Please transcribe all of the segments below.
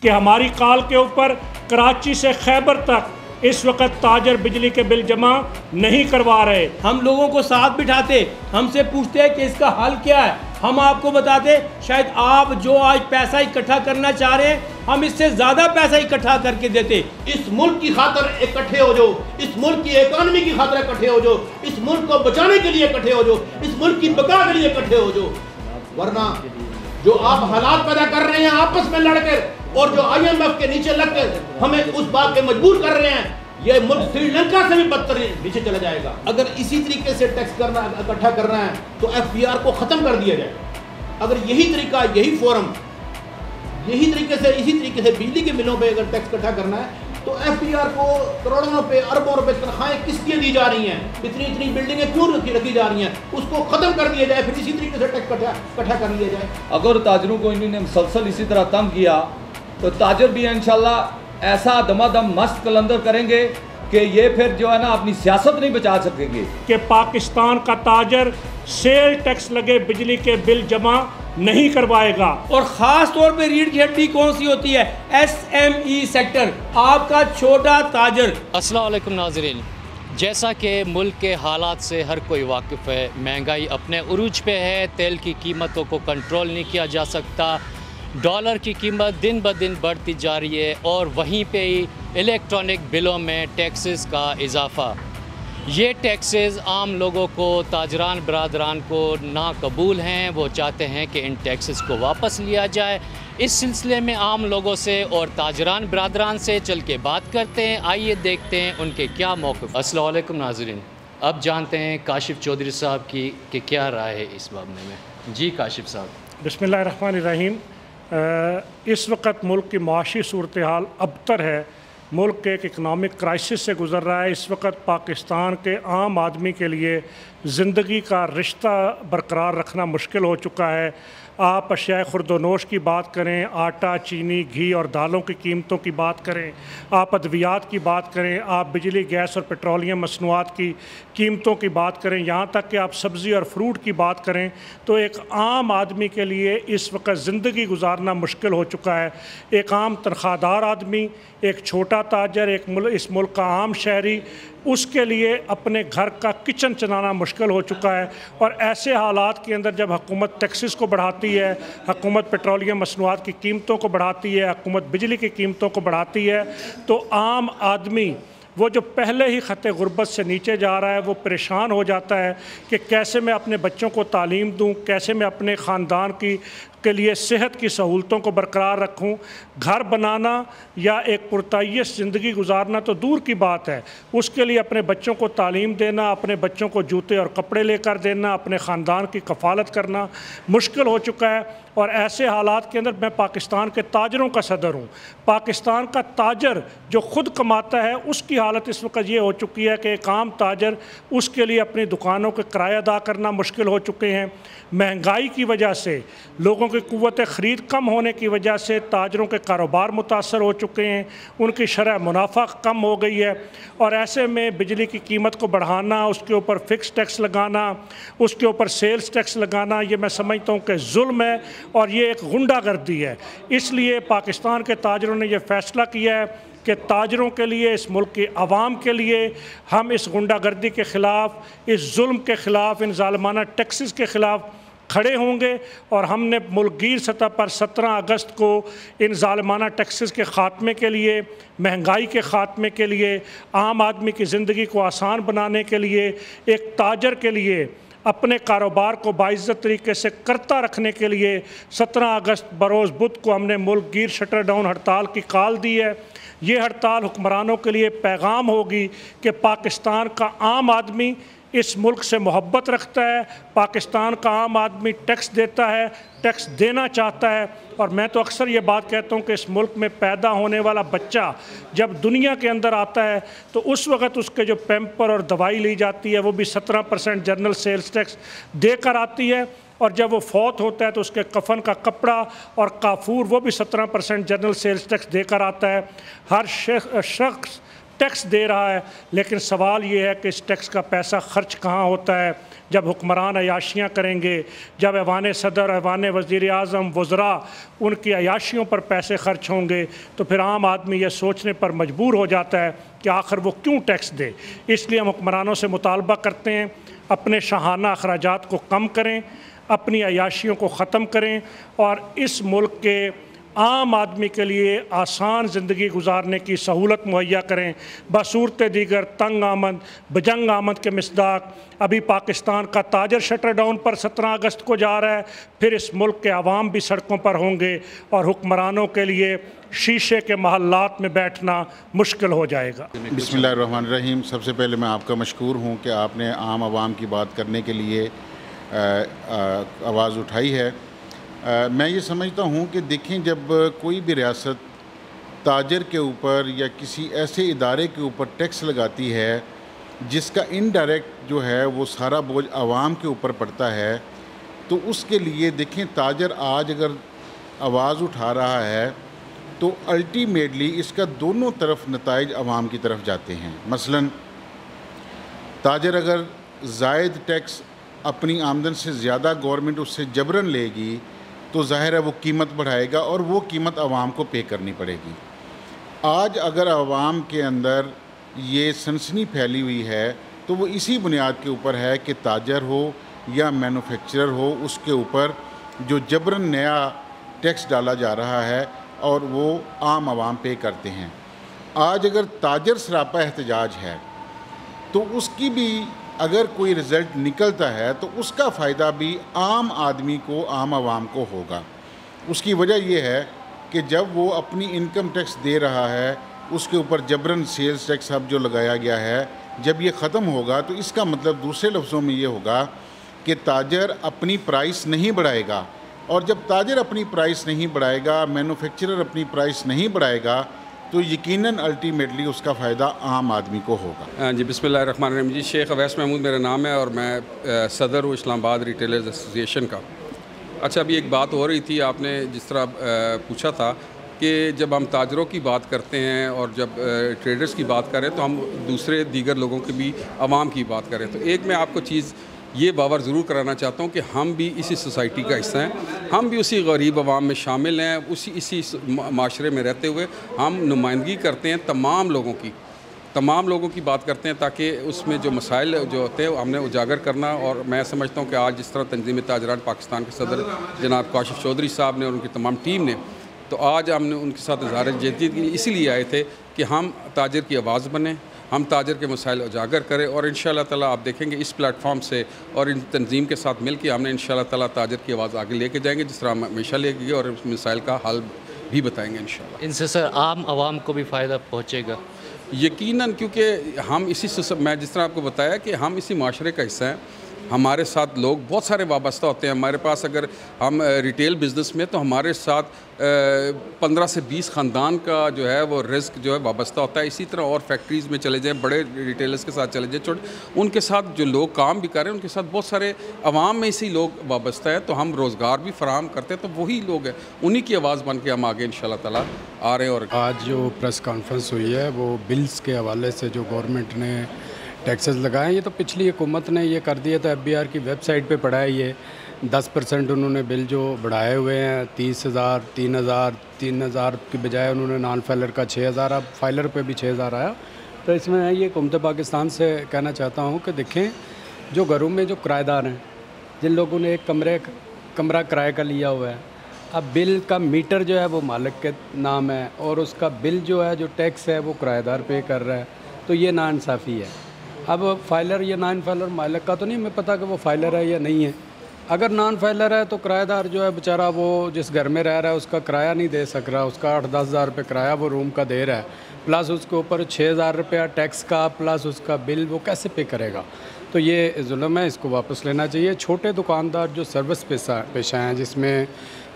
कि हमारी कॉल के ऊपर कराची से खैबर तक इस वक्त ताजर बिजली के बिल जमा नहीं करवा रहे। हम लोगों को साथ बिठाते, हमसे पूछते हैं कि इसका हल क्या है, हम आपको बताते शायद आप जो आज पैसा इकट्ठा करना चाह रहे हैं हम इससे ज़्यादा पैसा इकट्ठा करके देते। इस मुल्क की खातर इकट्ठे हो जाओ, इस मुल्क की इकॉनमी की खातर इकट्ठे हो जाओ, इस मुल्क को बचाने के लिए इकट्ठे हो जाओ, इस मुल्क की बका के लिए इकट्ठे हो जाओ। वरना जो आप हालात पैदा कर रहे हैं आपस में लड़कर और जो IMF के नीचे लगकर हमें उस बात पे मजबूर कर रहे हैं, ये मुल्क श्रीलंका से भी बदतर नीचे चला जाएगा। अगर इसी तरीके से टैक्स करना इकट्ठा करना है तो FBR को ख़त्म कर दिया जाए। अगर यही तरीका, यही फोरम, यही तरीके से, इसी तरीके से बिजली के बिलों पे अगर टैक्स इकट्ठा करना है तो FBR को करोड़ों रुपए, अरबों रुपए तनख्वाहें किस लिए दी जा रही हैं, इतनी इतनी बिल्डिंगें क्यों रखी जा रही हैं, उसको ख़त्म कर दिया जाए, फिर इसी तरीके से टैक्स इकट्ठा कर लिया जाए। अगर ताजरों को इन्होंने मुसलसल इसी तरह तंग किया तो ताजर भी इंशाल्लाह ऐसा दमादम मस्त कलंदर करेंगे कि ये फिर जो है ना अपनी सियासत नहीं बचा सकेंगे। कि पाकिस्तान का ताजर सेल टैक्स लगे बिजली के बिल जमा नहीं करवाएगा। और ख़ास तौर पे रीढ़ की हड्डी कौन सी होती है? SME सेक्टर, आपका छोटा ताजर। अस्सलाम वालेकुम नाज़रीन, जैसा कि मुल्क के हालात से हर कोई वाकिफ़ है, महंगाई अपने उरूज पे है, तेल की कीमतों को कंट्रोल नहीं किया जा सकता, डॉलर की कीमत दिन ब दिन बढ़ती जा रही है और वहीं पे ही इलेक्ट्रॉनिक बिलों में टैक्सेस का इजाफ़ा। ये टैक्सेस आम लोगों को, ताजरान बरादरान को नाकबूल हैं। वो चाहते हैं कि इन टैक्सेस को वापस लिया जाए। इस सिलसिले में आम लोगों से और ताजरान बरादरान से चल के बात करते हैं। आइए देखते हैं उनके क्या मौक़िफ़। अस्सलाम वालेकुम नाज़रीन, अब जानते हैं काशिफ़ चौधरी साहब की कि क्या राय है इस मामले में। जी काशिफ़ साहब। बिस्मिल्लाहिर्रहमानिर्रहीम। इस वक्त मुल्क की माशी सूरत हाल अबतर है। मुल्क एक इकनॉमिक क्राइसिस से गुज़र रहा है। इस वक्त पाकिस्तान के आम आदमी के लिए ज़िंदगी का रिश्ता बरकरार रखना मुश्किल हो चुका है। आप अशिया खुर्दोनोश की बात करें, आटा, चीनी, घी और दालों की कीमतों की बात करें, आप अद्वियात की बात करें, आप बिजली, गैस और पेट्रोलियम मसनूआत की कीमतों की बात करें, यहाँ तक कि आप सब्ज़ी और फ्रूट की बात करें, तो एक आम आदमी के लिए इस वक्त ज़िंदगी गुजारना मुश्किल हो चुका है। एक आम तनख्वाहदार आदमी, एक छोटा ताजर, इस मुल्क का आम शहरी, उसके लिए अपने घर का किचन चलाना मुश्किल हो चुका है। और ऐसे हालात के अंदर जब हुकूमत टैक्सेस को बढ़ाती है, हुकूमत पेट्रोलियम मसनूआत की कीमतों को बढ़ाती है, हुकूमत बिजली की कीमतों को बढ़ाती है, तो आम आदमी वो जो पहले ही ख़त गुर्बत से नीचे जा रहा है वो परेशान हो जाता है कि कैसे मैं अपने बच्चों को तालीम दूँ, कैसे मैं अपने ख़ानदान के लिए सेहत की सहूलतों को बरकरार रखूं। घर बनाना या एक पुरतय्यस ज़िंदगी गुजारना तो दूर की बात है, उसके लिए अपने बच्चों को तालीम देना, अपने बच्चों को जूते और कपड़े लेकर देना, अपने ख़ानदान की कफ़ालत करना मुश्किल हो चुका है। और ऐसे हालात के अंदर मैं पाकिस्तान के ताजरों का सदर हूँ। पाकिस्तान का ताजर जो ख़ुद कमाता है उसकी हालत इस वक्त ये हो चुकी है कि एक आम ताजर, उसके लिए अपनी दुकानों के किराया अदा करना मुश्किल हो चुके हैं। महंगाई की वजह से, लोगों की क़ुव्वत ख़रीद कम होने की वजह से ताजरों के कारोबार मुतासर हो चुके हैं, उनकी शरह मुनाफा कम हो गई है। और ऐसे में बिजली की कीमत को बढ़ाना, उसके ऊपर फ़िक्स टैक्स लगाना, उसके ऊपर सेल्स टैक्स लगाना, ये मैं समझता हूँ कि जुल्म है और ये एक गुंडागर्दी है। इसलिए पाकिस्तान के ताजरों ने यह फ़ैसला किया है कि ताजरों के लिए, इस मुल्क की आवाम के लिए हम इस गुंडागर्दी के ख़िलाफ़, इस जुल्म के ख़िलाफ़, इन ज़ालिमाना टैक्सेस के ख़िलाफ़ खड़े होंगे। और हमने मुल्कगीर सतह पर 17 अगस्त को इन ज़ालिमाना टैक्सेस के ख़ात्मे के लिए, महंगाई के ख़ात्मे के लिए, आम आदमी की ज़िंदगी को आसान बनाने के लिए, एक ताजर के लिए अपने कारोबार को बाइज़्ज़त तरीके से करता रखने के लिए 17 अगस्त बरोज़ बुध को हमने मुल्कगीर शटर डाउन हड़ताल की कॉल दी है। ये हड़ताल हुक्मरानों के लिए पैगाम होगी कि पाकिस्तान का आम आदमी इस मुल्क से मोहब्बत रखता है, पाकिस्तान का आम आदमी टैक्स देता है, टैक्स देना चाहता है। और मैं तो अक्सर ये बात कहता हूँ कि इस मुल्क में पैदा होने वाला बच्चा जब दुनिया के अंदर आता है तो उस वक़्त उसके जो पैम्पर और दवाई ली जाती है वो भी 17% जनरल सेल्स टैक्स देकर आती है। और जब वो फौत होता है तो उसके कफन का कपड़ा और काफूर वो भी 17% जनरल सेल्स टैक्स देकर आता है। हर शख्स टैक्स दे रहा है, लेकिन सवाल ये है कि इस टैक्स का पैसा खर्च कहाँ होता है। जब हुक्मरान अयाशियाँ करेंगे, जब ऐवान सदर, ऐवान वज़ीर आज़म, वज़रा उनकी अयाशियों पर पैसे खर्च होंगे, तो फिर आम आदमी ये सोचने पर मजबूर हो जाता है कि आखिर वो क्यों टैक्स दे। इसलिए हम हुक्मरानों से मुतालबा करते हैं अपने शाहाना अखराजात को कम करें, अपनी अयाशियों को ख़त्म करें और इस मुल्क के आम आदमी के लिए आसान ज़िंदगी गुजारने की सहूलत मुहैया करें। बसूरत दीगर तंग आमद बजंग आमद के मिसदाक अभी पाकिस्तान का ताजर शटर डाउन पर 17 अगस्त को जा रहा है, फिर इस मुल्क के अवाम भी सड़कों पर होंगे और हुक्मरानों के लिए शीशे के महल्लात में बैठना मुश्किल हो जाएगा। बिस्मिल्लाहिर्रहमानिर्रहीम। सबसे पहले मैं आपका मशकूर हूँ कि आपने आम आवाम की बात करने के लिए आवाज़ उठाई है। मैं ये समझता हूँ कि देखें, जब कोई भी रियासत ताजर के ऊपर या किसी ऐसे इदारे के ऊपर टैक्स लगाती है जिसका इनडायरेक्ट जो है वो सारा बोझ आवाम के ऊपर पड़ता है, तो उसके लिए देखें, ताजर आज अगर आवाज़ उठा रहा है तो अल्टीमेटली इसका दोनों तरफ नताइज आवाम की तरफ जाते हैं। मसलन ताजर अगर ज़ायद टैक्स अपनी आमदन से ज़्यादा गवर्नमेंट उससे जबरन लेगी तो ज़ाहिर है वो कीमत बढ़ाएगा और वो कीमत आवाम को पे करनी पड़ेगी। आज अगर आवाम के अंदर ये सनसनी फैली हुई है तो वो इसी बुनियाद के ऊपर है कि ताजर हो या मैन्युफैक्चरर हो, उसके ऊपर जो जबरन नया टैक्स डाला जा रहा है और वो आम आवाम पे करते हैं। आज अगर ताजर सरापा एहतजाज है तो उसकी भी अगर कोई रिज़ल्ट निकलता है तो उसका फ़ायदा भी आम आदमी को, आम आवाम को होगा। उसकी वजह यह है कि जब वो अपनी इनकम टैक्स दे रहा है, उसके ऊपर जबरन सेल्स टैक्स अब जो लगाया गया है, जब ये ख़त्म होगा तो इसका मतलब दूसरे लफ्ज़ों में ये होगा कि ताजर अपनी प्राइस नहीं बढ़ाएगा, और जब ताजर अपनी प्राइस नहीं बढ़ाएगा, मैन्युफैक्चरर अपनी प्राइस नहीं बढ़ाएगा, तो यकीनन अल्टीमेटली उसका फ़ायदा आम आदमी को होगा। जी बिस्मिल्लाहिर्रहमानिर्रहीम। जी शेख अवैस महमूद मेरा नाम है और मैं सदर हूँ इस्लामाबाद रिटेलर्स एसोसिएशन का। अच्छा, अभी एक बात हो रही थी, आपने जिस तरह पूछा था कि जब हम ताजरों की बात करते हैं और जब ट्रेडर्स की बात करें तो हम दूसरे दीगर लोगों की भी, आवाम की बात करें, तो एक मैं आपको चीज़ ये बावर ज़रूर कराना चाहता हूँ कि हम भी इसी सोसाइटी का हिस्सा हैं, हम भी उसी गरीब आवाम में शामिल हैं, इसी माशरे में रहते हुए हम नुमाइंदगी करते हैं तमाम लोगों की बात करते हैं, ताकि उसमें जो मसाइल जो होते हैं हमने उजागर करना। और मैं समझता हूँ कि आज जिस तरह तंजीम ताजरान पाकिस्तान के सदर जनाब काशिफ चौधरी साहब ने और उनकी तमाम टीम ने, तो आज हमने उनके साथ इज़हार जदीदगी इसीलिए आए थे कि हम ताजर की आवाज़ बने, हम ताजर के मसाइल उजागर करें, और इंशाअल्लाह ताला आप देखेंगे इस प्लेटफॉर्म से और इन तंजीम के साथ मिल के हमने इंशाअल्लाह ताला ताजर की आवाज़ आगे लेके जाएंगे, जिस तरह हम हमेशा लेके गए, और इस मसाइल का हल भी बताएंगे इंशाअल्लाह। इनसे सर आम आवाम को भी फ़ायदा पहुँचेगा यकीनन, क्योंकि हम मैं जिस तरह आपको बताया कि हम इसी माशरे का हिस्सा हैं, हमारे साथ लोग बहुत सारे वाबस्ता होते हैं। हमारे पास अगर हम रिटेल बिज़नेस में, तो हमारे साथ 15 से 20 ख़ानदान का जो है वो रिस्क जो है वाबस्ता होता है। इसी तरह और फैक्ट्रीज़ में चले जाएँ, बड़े रिटेलर्स के साथ चले जाएँ, छोटे, उनके साथ जो लोग काम भी कर रहे हैं उनके साथ बहुत सारे आवाम में इसी लोग वाबस्ता है, तो हम रोज़गार भी फराहम करते हैं। तो वही लोग हैं, उन्हीं की आवाज़ बन के हम आगे इंशाअल्लाह ताला आ रहे हैं। और आज जो प्रेस कॉन्फ्रेंस हुई है वो बिल्स के हवाले से जो गवर्नमेंट ने टैक्सेस लगाए, ये तो पिछली हुकूमत ने ये कर दिया था। FBR की वेबसाइट पे पड़ा है, ये 10% उन्होंने बिल जो बढ़ाए हुए हैं, 30,000, 3,000 की बजाय उन्होंने नॉन फाइलर का 6,000, अब फाइलर पे भी 6,000 आया। तो इसमें ये हुकूमत पाकिस्तान से कहना चाहता हूँ कि देखें, जो घरों में जो किराएदार हैं, जिन लोगों ने एक कमरा किराए का लिया हुआ है, अब बिल का मीटर जो है वो मालिक के नाम है और उसका बिल जो है, जो टैक्स है, वो किराएदार पे कर रहा है, तो ये नाइंसाफ़ी है। अब फाइलर या नॉन फाइलर, मालिक का तो नहीं हमें पता कि वो फाइलर है या नहीं है। अगर नॉन फाइलर है तो किराएदार जो है बेचारा, वो जिस घर में रह रहा है उसका किराया नहीं दे सक रहा, उसका 8-10 हज़ार रुपये किराया वो रूम का दे रहा है, प्लस उसके ऊपर 6,000 रुपया टैक्स का, प्लस उसका बिल, वो कैसे पे करेगा? तो ये जुल्म है, इसको वापस लेना चाहिए। छोटे दुकानदार जो सर्विस पेशा हैं, जिसमें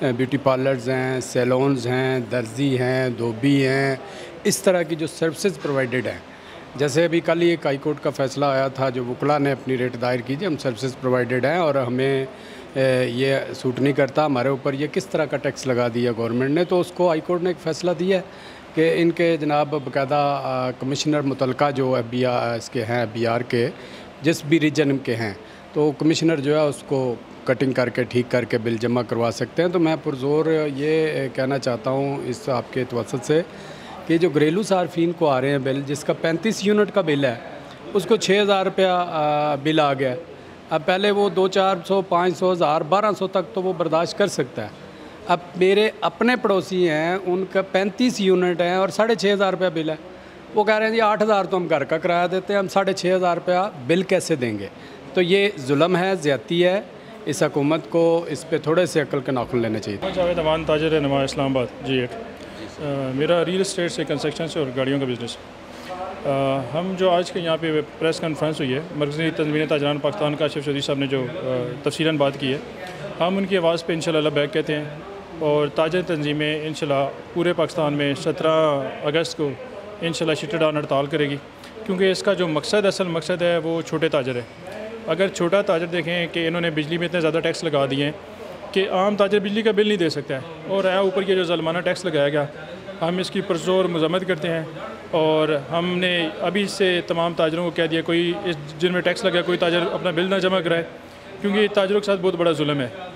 ब्यूटी पार्लर्स हैं, सैलून्स हैं, दर्जी हैं, धोबी हैं, इस तरह की जो सर्विसेज प्रोवाइडेड हैं, जैसे अभी कल ही एक हाई कोर्ट का फ़ैसला आया था, जो वकला ने अपनी रेट दायर की थी, हम सर्विसेज प्रोवाइडेड हैं और हमें ये सूट नहीं करता, हमारे ऊपर ये किस तरह का टैक्स लगा दिया गवर्नमेंट ने। तो उसको हाई कोर्ट ने एक फ़ैसला दिया कि इनके जनाब बाकायदा कमिश्नर मुतलका जो FBR इसके हैं FBR के जिस भी रीजन के हैं तो कमिश्नर जो है उसको कटिंग करके ठीक करके बिल जमा करवा सकते हैं। तो मैं पुरज़ोर ये कहना चाहता हूँ इस आपके तवसत से कि जो घरेलू सार्फिन को आ रहे हैं बिल, जिसका 35 यूनिट का बिल है उसको 6,000 रुपया बिल आ गया। अब पहले वो 200-400 500 1000 1200 तक तो वो बर्दाश्त कर सकता है। अब मेरे अपने पड़ोसी हैं उनका 35 यूनिट हैं और 6,500 रुपया बिल है। वो कह रहे हैं जी 8,000 तो हम घर का किराया देते हैं, हम 6,500 रुपया बिल कैसे देंगे। तो ये जुल्म है, ज़्यादती है। इस हुकूमत को इस पे थोड़े से अक्ल के नाखुन लेने चाहिए। जावेद अमान, ताजर नमा, इस्लामाबाद G8। मेरा रियल एस्टेट से, कंस्ट्रक्शन से और गाड़ियों का बिज़नेस। हम जो आज के यहाँ पे प्रेस कॉन्फ्रेंस हुई है, मरकज़ी तंज़ीम ताजरान पाकिस्तान का काशिफ़ चौधरी साहब ने जो तफसीलन बात की है, हम उनकी आवाज़ पे इंशाल्लाह बैक कहते हैं। और ताजर तंज़ीमें इंशाल्लाह पूरे पाकिस्तान में 17 अगस्त को इंशाल्लाह शटर डाउन हड़ताल करेगी, क्योंकि इसका जो मकसद, असल मकसद है वो छोटे ताजर है। अगर छोटा ताजर देखें कि इन्होंने बिजली में इतने ज़्यादा टैक्स लगा दिए हैं कि आम ताजर बिजली का बिल नहीं दे सकता है, और ऊपर ये जो ज़ुल्माना टैक्स लगाया गया, हम इसकी पुरज़ोर मज़म्मत करते हैं। और हमने अभी से तमाम ताजरों को कह दिया कोई इस जिनमें टैक्स लगा कोई ताजर अपना बिल ना जमा कराए, क्योंकि ताजरों के साथ बहुत बड़ा जुल्म है।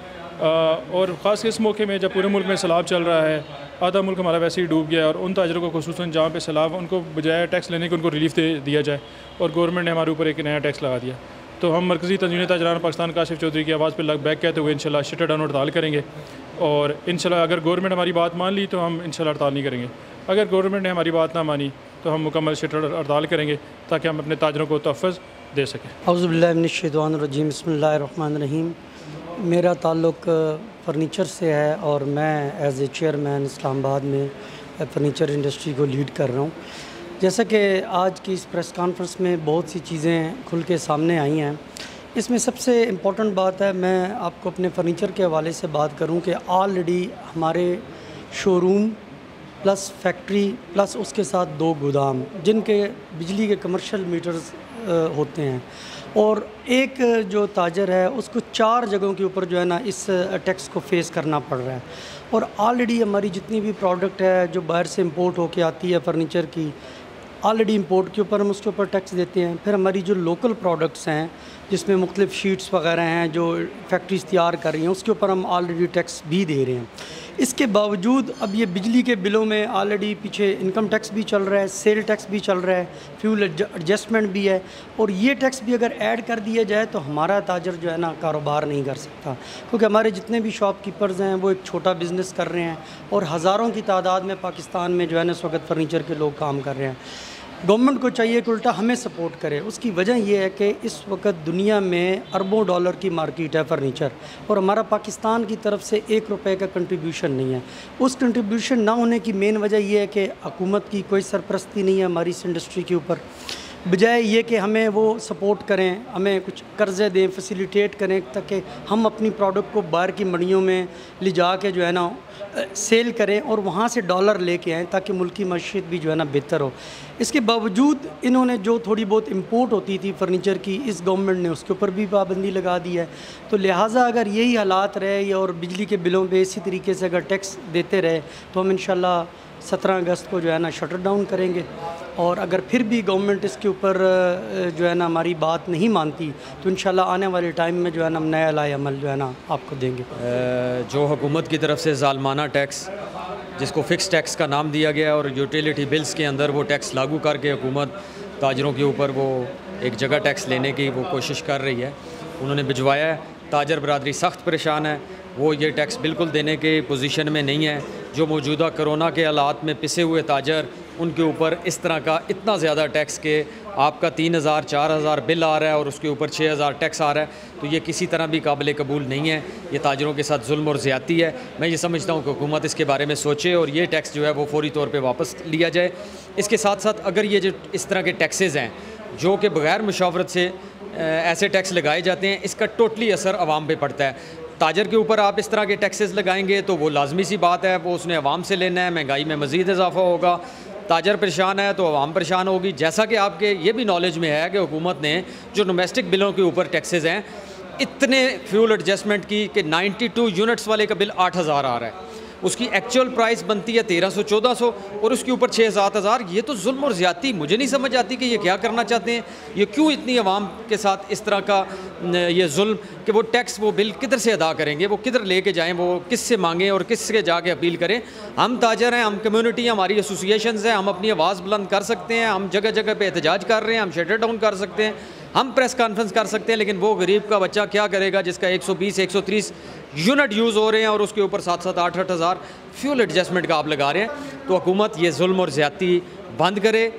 और ख़ास इस मौके में जब पूरे मुल्क में सैलाब चल रहा है, आधा मुल्क हमारा वैसे ही डूब गया, और उन ताजरों को खुसूसन जहाँ पे सैलाब, उनको बजाय टैक्स लेने के उनको रिलीफ दे दिया जाए, और गवर्नमेंट ने हमारे ऊपर एक नया टैक्स लगा दिया। तो हम मरकज़ी तंज़ीम ताजरान पाकिस्तान काशिफ़ चौधरी की आवाज़ पर बैक कहते हुए इंशाल्लाह शटर डाउन हड़ताल करेंगे। और इंशाल्लाह अगर गवर्नमेंट हमारी बात मान ली तो हम इंशाल्लाह हड़ताल नहीं करेंगे। अगर गवर्नमेंट ने हमारी बात ना मानी तो हम मुकम्मल शटर हड़ताल करेंगे, ताकि हम अपने ताजरों को तहफ़्फ़ुज़ दे सकें। औज़ु बिल्लाहि मिनश्शैतानिर्रजीम, बिस्मिल्लाहिर्रहमानिर्रहीम। मेरा ताल्लुक़ फ़र्नीचर से है और मैं एज़ ए चेयरमैन इस्लामाबाद में फ़र्नीचर इंडस्ट्री को लीड कर रहा हूँ। जैसा कि आज की इस प्रेस कॉन्फ्रेंस में बहुत सी चीज़ें खुल के सामने आई हैं, इसमें सबसे इम्पोर्टेंट बात है, मैं आपको अपने फ़र्नीचर के हवाले से बात करूं कि ऑलरेडी हमारे शोरूम प्लस फैक्ट्री प्लस उसके साथ 2 गोदाम जिनके बिजली के कमर्शियल मीटर्स होते हैं, और एक जो ताजर है उसको 4 जगहों के ऊपर जो है ना इस टैक्स को फेस करना पड़ रहा है। और ऑलरेडी हमारी जितनी भी प्रोडक्ट है जो बाहर से इंपोर्ट होके आती है फ़र्नीचर की, ऑलरेडी इंपोर्ट के ऊपर हम उसके ऊपर टैक्स देते हैं। फिर हमारी जो लोकल प्रोडक्ट्स हैं जिसमें मुख्तलिफ शीट्स वगैरह हैं जो फैक्ट्रीज तैयार कर रही हैं, उसके ऊपर हम ऑलरेडी टैक्स भी दे रहे हैं। इसके बावजूद अब ये बिजली के बिलों में ऑलरेडी पीछे इनकम टैक्स भी चल रहा है, सेल टैक्स भी चल रहा है, फ्यूल एडजस्टमेंट भी है, और ये टैक्स भी अगर ऐड कर दिया जाए तो हमारा ताजर जो है ना कारोबार नहीं कर सकता, क्योंकि हमारे जितने भी शॉपकीपर्स हैं वो एक छोटा बिज़नेस कर रहे हैं, और हज़ारों की तादाद में पाकिस्तान में जो है ना इस वक्त फ़र्नीचर के लोग काम कर रहे हैं। गवर्नमेंट को चाहिए कि उल्टा हमें सपोर्ट करे। उसकी वजह यह है कि इस वक्त दुनिया में अरबों डॉलर की मार्केट है फ़र्नीचर, और हमारा पाकिस्तान की तरफ से 1 रुपये का कंट्रीब्यूशन नहीं है। उस कंट्रीब्यूशन ना होने की मेन वजह यह है कि हुकूमत की कोई सरपरस्ती नहीं है हमारी इस इंडस्ट्री के ऊपर, बजाय ये कि हमें वो सपोर्ट करें, हमें कुछ कर्ज़े दें, फैसिलिटेट करें, ताकि हम अपनी प्रोडक्ट को बाहर की मंडियों में ले जा के जो है ना सेल करें और वहाँ से डॉलर लेके आएँ, ताकि मुल्क की मईशत भी जो है ना बेहतर हो। इसके बावजूद इन्होंने जो थोड़ी बहुत इंपोर्ट होती थी फ़र्नीचर की, इस गवर्नमेंट ने उसके ऊपर भी पाबंदी लगा दी है। तो लिहाजा अगर यही हालात रहे और बिजली के बिलों पे इसी तरीके से अगर टैक्स देते रहे तो हम इंशाल्लाह 17 अगस्त को जो है ना शटर डाउन करेंगे। और अगर फिर भी गवर्नमेंट इसके ऊपर जो है ना हमारी बात नहीं मानती तो इंशाल्लाह आने वाले टाइम में जो है ना हम नया लाए अमल जो है ना आपको देंगे। जो हुकूमत की तरफ से ज़ालमाना टैक्स, जिसको फ़िक्स टैक्स का नाम दिया गया, और यूटिलिटी बिल्स के अंदर वो टैक्स लागू करके हुकूमत ताजरों के ऊपर वो एक जगह टैक्स लेने की वो कोशिश कर रही है, उन्होंने भिजवाया है। ताजर बरादरी सख्त परेशान है, वो ये टैक्स बिल्कुल देने के पोजीशन में नहीं है। जो मौजूदा कोरोना के हालात में पिसे हुए ताजर, उनके ऊपर इस तरह का इतना ज़्यादा टैक्स के आपका 3000 4000 बिल आ रहा है और उसके ऊपर 6000 टैक्स आ रहा है, तो ये किसी तरह भी काबिल कबूल नहीं है। ये ताजरों के साथ जुल्म और ज़्यादती है। मैं ये समझता हूँ कि हुकूमत इसके बारे में सोचे और ये टैक्स जो है वो फौरी तौर पर वापस लिया जाए। इसके साथ साथ अगर ये जो इस तरह के टैक्सेज़ हैं जो कि बग़ैर मुशावरत से ऐसे टैक्स लगाए जाते हैं, इसका टोटली असर आवाम पे पड़ता है। ताजर के ऊपर आप इस तरह के टैक्सेस लगाएंगे तो वो लाजमी सी बात है, वो उसने आवाम से लेना है, महंगाई में मज़ीद इजाफा होगा। ताजर परेशान है तो आवाम परेशान होगी। जैसा कि आपके ये भी नॉलेज में है कि हुकूमत ने जो डोमेस्टिक बिलों के ऊपर टैक्सेस हैं, इतने फ्यूल एडजस्टमेंट की कि 92 यूनिट्स वाले का बिल 8000 आ रहा है, उसकी एक्चुअल प्राइस बनती है 1300-1400 और उसके ऊपर 6-7 हज़ार। ये तो जुल्म और ज़्यादती मुझे नहीं समझ आती कि ये क्या करना चाहते हैं। ये क्यों इतनी आवाम के साथ इस तरह का ये जुल्म कि वो टैक्स वो बिल किधर से अदा करेंगे, वो किधर लेके जाएँ, वो किससे मांगें और किससे जाके अपील करें। हम ताजर हैं, हम कम्युनिटी, हमारी एसोसिएशंस हैं, हम अपनी आवाज़ बुलंद कर सकते हैं, हम जगह जगह पे एहतजाज कर रहे हैं, हम शटर डाउन कर सकते हैं, हम प्रेस कॉन्फ्रेंस कर सकते हैं, लेकिन वो गरीब का बच्चा क्या करेगा जिसका 120-130 यूनिट यूज़ हो रहे हैं और उसके ऊपर 7-7, 8-8 हज़ार फ्यूल एडजस्टमेंट का आप लगा रहे हैं। तो हुकूमत ये जुल्म और ज़्यादती बंद करे।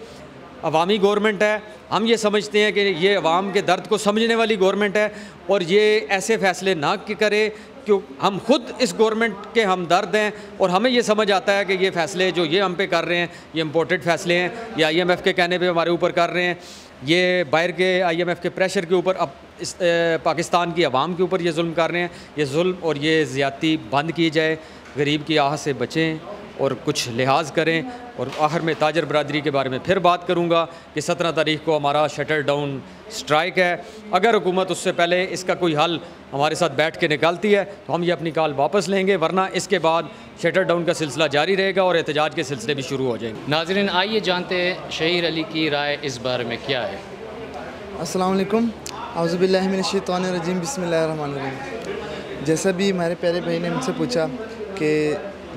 अवामी गवर्नमेंट है, हम ये समझते हैं कि ये अवाम के दर्द को समझने वाली गवर्नमेंट है और ये ऐसे फ़ैसले ना करे क्यों। हम खुद इस गवर्नमेंट के हमदर्द हैं और हमें ये समझ आता है कि ये फ़ैसले जो ये हम पे कर रहे हैं ये इम्पोर्टेड फ़ैसले हैं, ये IMF के कहने पे हमारे ऊपर कर रहे हैं, ये बाहर के IMF के प्रेशर के ऊपर अब इस पाकिस्तान की आवाम के ऊपर ये जुल्म कर रहे हैं। ये जुल्म और ये ज़्यादती बंद की जाए, गरीब की आह से बचें और कुछ लिहाज करें। और आखिर में ताजर बरादरी के बारे में फिर बात करूँगा कि 17 तारीख को हमारा शटर डाउन स्ट्राइक है। अगर हुकूमत उससे पहले इसका कोई हल हमारे साथ बैठ के निकालती है तो हम ये अपनी कॉल वापस लेंगे, वरना इसके बाद शटर डाउन का सिलसिला जारी रहेगा और एहतजाज के सिलसिले भी शुरू हो जाएंगे। नाज़रीन, आइए जानते हैं शहीर अली की राय इस बारे में क्या है। अस्सलाम वालेकुम, औज़ुबिल्लाहि मिनश्शैतानिर्रजीम, बिस्मिल्लाहिर्रहमानिर्रहीम। जैसा भी हमारे प्यारे भाई ने मुझसे पूछा कि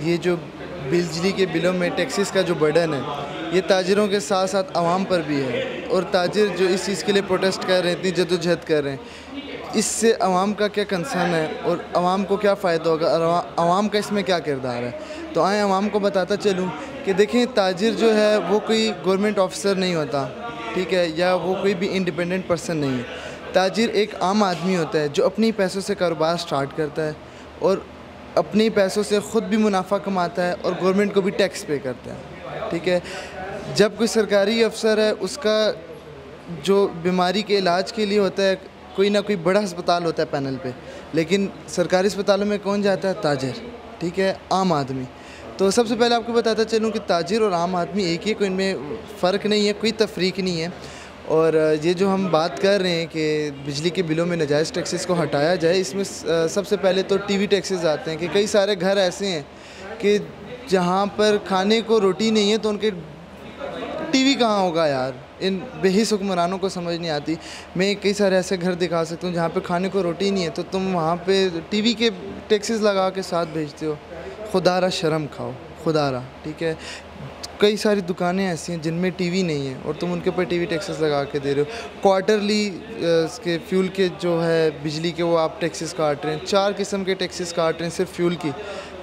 ये जो बिजली के बिलों में टैक्सेस का जो बर्डन है ये ताजिरों के साथ साथ आवाम पर भी है, और ताजिर जो इस चीज़ के लिए प्रोटेस्ट कर रहे हैं, इतनी जद्दोजहद कर रहे हैं, इससे आवाम का क्या कंसर्न है और आवाम को क्या फ़ायदा होगा और आवाम का इसमें क्या किरदार है। तो आए आवाम को बताता चलूँ कि देखें, ताजिर जो है वो कोई गवर्नमेंट ऑफिसर नहीं होता, ठीक है, या वो कोई भी इंडिपेंडेंट पर्सन नहीं है। ताजिर एक आम आदमी होता है जो अपनी पैसों से कारोबार स्टार्ट करता है और अपने पैसों से ख़ुद भी मुनाफा कमाता है और गवर्नमेंट को भी टैक्स पे करता है, ठीक है। जब कोई सरकारी अफसर है उसका जो बीमारी के इलाज के लिए होता है कोई ना कोई बड़ा अस्पताल होता है पैनल पे, लेकिन सरकारी अस्पतालों में कौन जाता है? ताजिर, ठीक है, आम आदमी। तो सबसे पहले आपको बताता चलूँ कि ताजिर और आम आदमी एक ही, कोई इनमें फ़र्क नहीं है, कोई तफरीक नहीं है। और ये जो हम बात कर रहे हैं कि बिजली के बिलों में नाजायज़ टैक्सेस को हटाया जाए, इसमें सबसे पहले तो टीवी टैक्सेस आते हैं कि कई सारे घर ऐसे हैं कि जहाँ पर खाने को रोटी नहीं है तो उनके टीवी कहाँ होगा यार। इन बेहिस हुक्मरानों को समझ नहीं आती। मैं कई सारे ऐसे घर दिखा सकता हूँ जहाँ पे खाने को रोटी नहीं है तो तुम वहाँ पे टीवी के टैक्सेस लगा के साथ भेजते हो। खुदारा शर्म खाओ, खुदारा, ठीक है। कई सारी दुकानें ऐसी हैं जिनमें टीवी नहीं है और तुम उनके ऊपर टीवी टैक्सेस लगा के दे रहे हो। क्वार्टरली इसके फ्यूल के जो है बिजली के वो आप टैक्सेस काट रहे हैं, 4 किस्म के टैक्सेस काट रहे हैं सिर्फ फ्यूल की।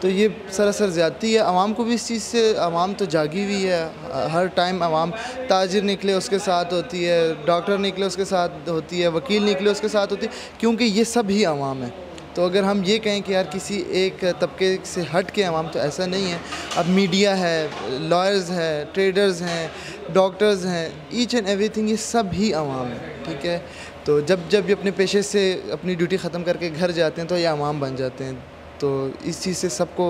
तो ये सरासर ज़्यादती है। आवाम को भी इस चीज़ से, आवाम तो जागी हुई है, हर टाइम आवाम, ताजिर निकले उसके साथ होती है, डॉक्टर निकले उसके साथ होती है, वकील निकले उसके साथ होती है, क्योंकि ये सब ही आवाम है। तो अगर हम ये कहें कि यार किसी एक तबके से हट के आवाम, तो ऐसा नहीं है। अब मीडिया है, लॉयर्स हैं, ट्रेडर्स हैं, डॉक्टर्स हैं, ईच एंड एवरीथिंग, ये सब ही आवाम है, ठीक है। तो जब ये अपने पेशे से अपनी ड्यूटी ख़त्म करके घर जाते हैं तो ये आवाम बन जाते हैं। तो इस चीज़ से सबको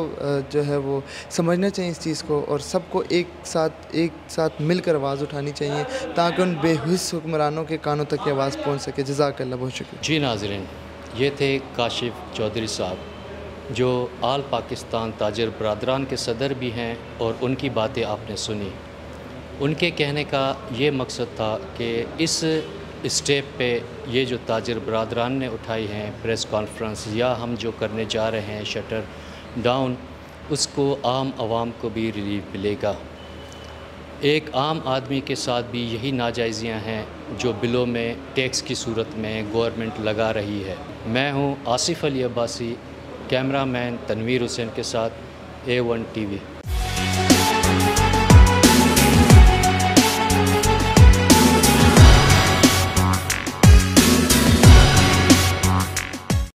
जो है वो समझना चाहिए इस चीज़ को, और सबको एक साथ मिलकर आवाज़ उठानी चाहिए ताकि उन बेहुस हुक्मरानों के कानों तक ये आवाज़ पहुँच सके। जज़ाकल्लाह, बहुत शुक्रिया। जी नाज़रीन, ये थे काशिफ चौधरी साहब, जो आल पाकिस्तान ताजिर बरादरान के सदर भी हैं, और उनकी बातें आपने सुनी। उनके कहने का ये मकसद था कि इस स्टेप पे ये जो ताजिर बरादरान ने उठाई हैं प्रेस कॉन्फ्रेंस, या हम जो करने जा रहे हैं शटर डाउन, उसको आम आवाम को भी रिलीफ मिलेगा। एक आम आदमी के साथ भी यही नाजायज़ियाँ हैं जो बिलों में टैक्स की सूरत में गवर्नमेंट लगा रही है। मैं हूँ आसिफ अली अब्बासी, कैमरामैन तनवीर हुसैन के साथ A1 TV।